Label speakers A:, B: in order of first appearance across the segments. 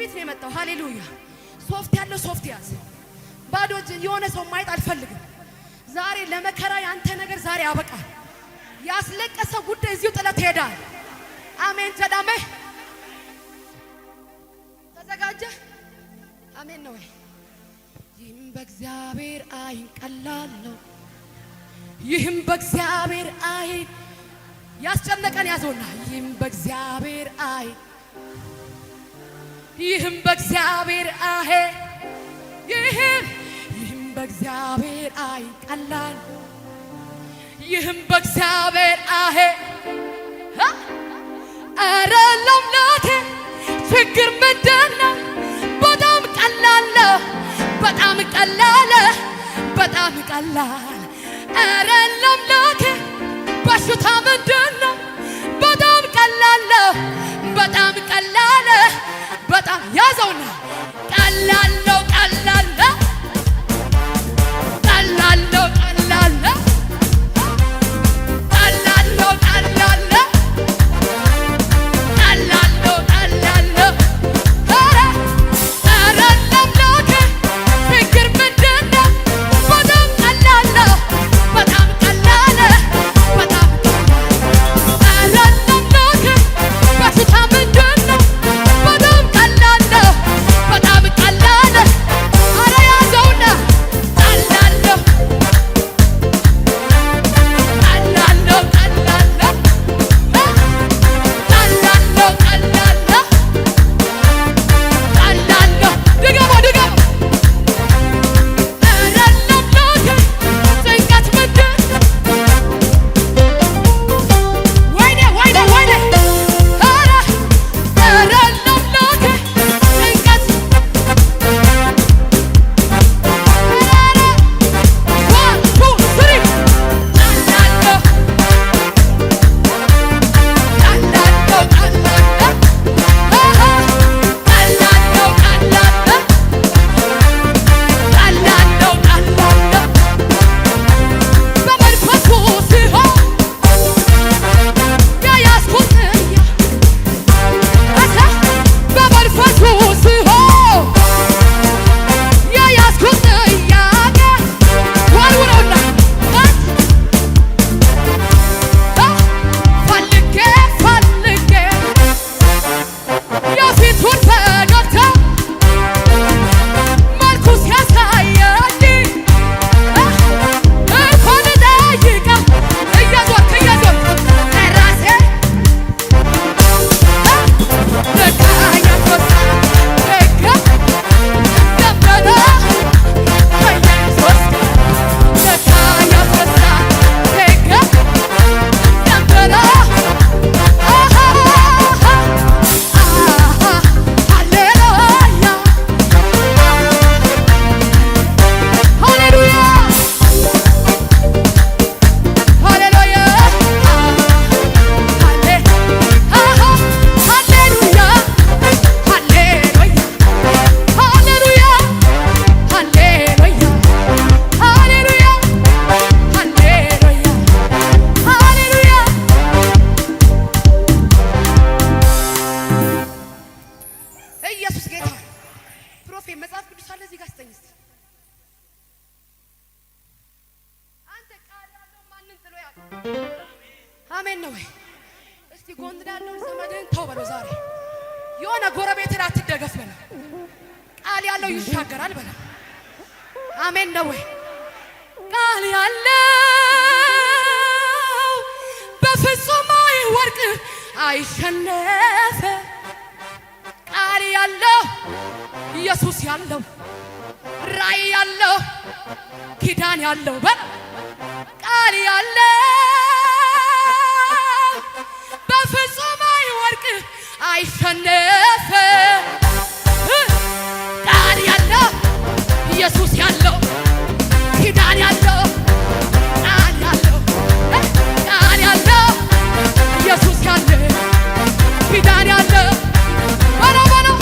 A: ትንቢት ነው የመጣው። ሃሌሉያ። ሶፍት ያለው ሶፍት ያዝ። ባዶ እጅ የሆነ ሰው ማየት አልፈልግም። ዛሬ ለመከራ ያንተ ነገር ዛሬ ያበቃል። ያስለቀሰው ጉዳይ እዚሁ ጥለት ሄዳል። አሜን። ተዳመ ተዘጋጀ። አሜን ነው። ይህም በእግዚአብሔር አይን ቀላል ነው። ይህም በእግዚአብሔር አይን ያስጨነቀን ያዘውና ይህም በእግዚአብሔር አይን ይህም በእግዚአብሔር አይን ይህም በእግዚአብሔር አይን ቀላል ይህም በእግዚአብሔር አይን ኧረ ለአምላኬ ችግር ምንድነው? በጣም ቀላል ነው። በጣም ቀላል በጣም ቀላል ኧረ ለአምላኬ በሽታ ምንድነው? በጣም ቀላል በጣም ቀላል በጣም ያዘውና ቀላል ነው ቀላል ቀላል ነው ቀላል ቀላል ነው ቀላል ቀላል ነው ቀላል ኧረ ለአምላኬ ችግር ምንድነው? በጣም ቀላል በጣም ቀላል በጣም ኧረ ለአምላኬ በሽታ ምንድነው? በጣም ቀላል በጣም ቀላል ኧረ ያዘውና ቀላል ቀላል ነው ቀላል ቀላል ነው ቀላል ቀላል ነው ድገሞ ድገሞ ኧረ ለአምላኬ ጭንቀት ምንድነው? ወይኔ ወይኔ ወይኔ ኧረ ለአምላኬ ጭንቀት ዋን ቱ ስሪ ቀላል ነው ቀላል ነው ቀላል ቀላል ነው ቀላል ቀላል ነው ቀላል በመንፈሱ ሲሆን የያዝኩት በመንፈሱ ሲሆን የያዝኩት ጥያቄ ወርውረውና ፈልጌ ፈልጌ የፊቱን ፈገግታ መልኩ ሲያሳየኝ እንኳን ልጠይቀው እየዞርክ ራሴ ለካ ያስወጣ ለካ ደበረ በኢየሱስ ለካ ያስወጣ ለካ ደበረ ሃሌሉያ ሃሌሉያ ሃሌሉያ ሃሌሉያ ሃሌሉያ ሃሌሉያ ኢየሱስ ጌታ። ፕሮፌት መጽሐፍ ቅዱስ አለ እዚህ ጋር ስጠኝ እስቲ። አንተ ቃል ያለው ማንን ጥሎ ያውቃል? አሜን ነው ወይ? እስቲ ጎን ያለውን ዘመድህን ተው በለው ዛሬ። የሆነ ጎረቤትን አትደገፍ በለው። ቃል ያለው ይሻገራል በለው። አሜን ነው ወይ? ቃል ያለው በፍጹም አይወድቅ አይሸነፍ። ቃል ያለው ኢየሱስ ያለው ራእይ ያለው ኪዳን ያለው በለው። ቃል ያለው በፍጹም አይወድቅ አይሸነፍ። ቃል ያለው ኢየሱስ ያለው ኪዳን ያለው ቃል ያለው ቃል ያለው ኢየሱስ ያለው ኪዳን ያለው በለው በለው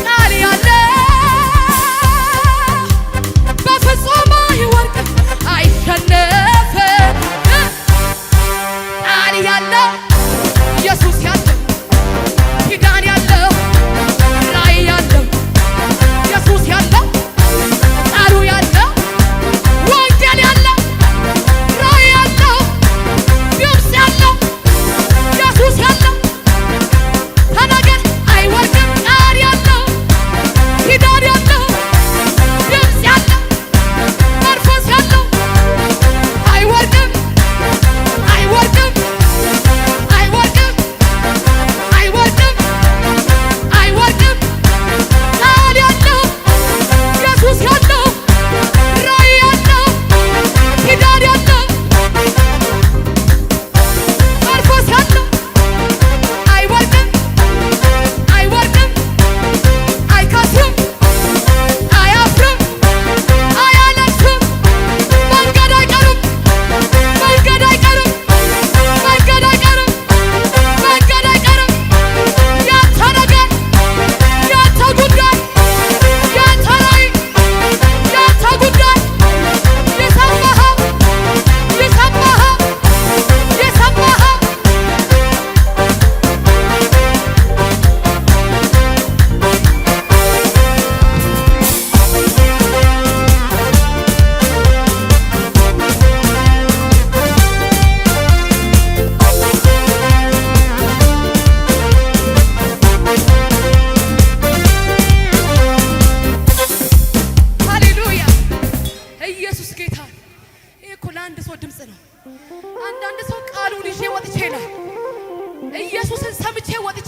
A: ቃል ያለው በፍጹም አይወድቅ አይሸነፍ።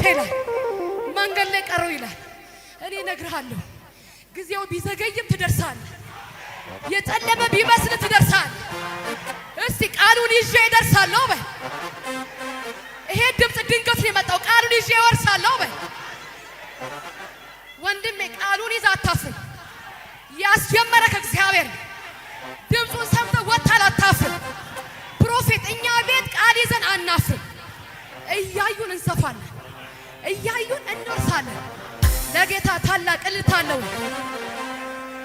A: ይላል መንገድ ላይ ቀረው ይላል። እኔ እነግርሃለሁ ጊዜው ቢዘገይም ትደርሳለህ። የጨለመ ቢመስል ትደርሳለህ። እስቲ ቃሉን ይዤ እደርሳለሁ በይ። ይሄ ድምፅ ድንገት ነው የመጣው። ቃሉን ይዤ እወርሳለሁ በይ። ወንድሜ ቃሉን ይዘህ አታፍር። ያስጀመረ ከእግዚአብሔር ድምፁን ሰምተህ ወጥተህ አታፍር። ፕሮፌት እኛ ቤት ቃል ይዘን አናፍር። እያዩን እንሰፋለን፣ እያዩን እንወርሳለን። ለጌታ ታላቅ እልልታ አለው።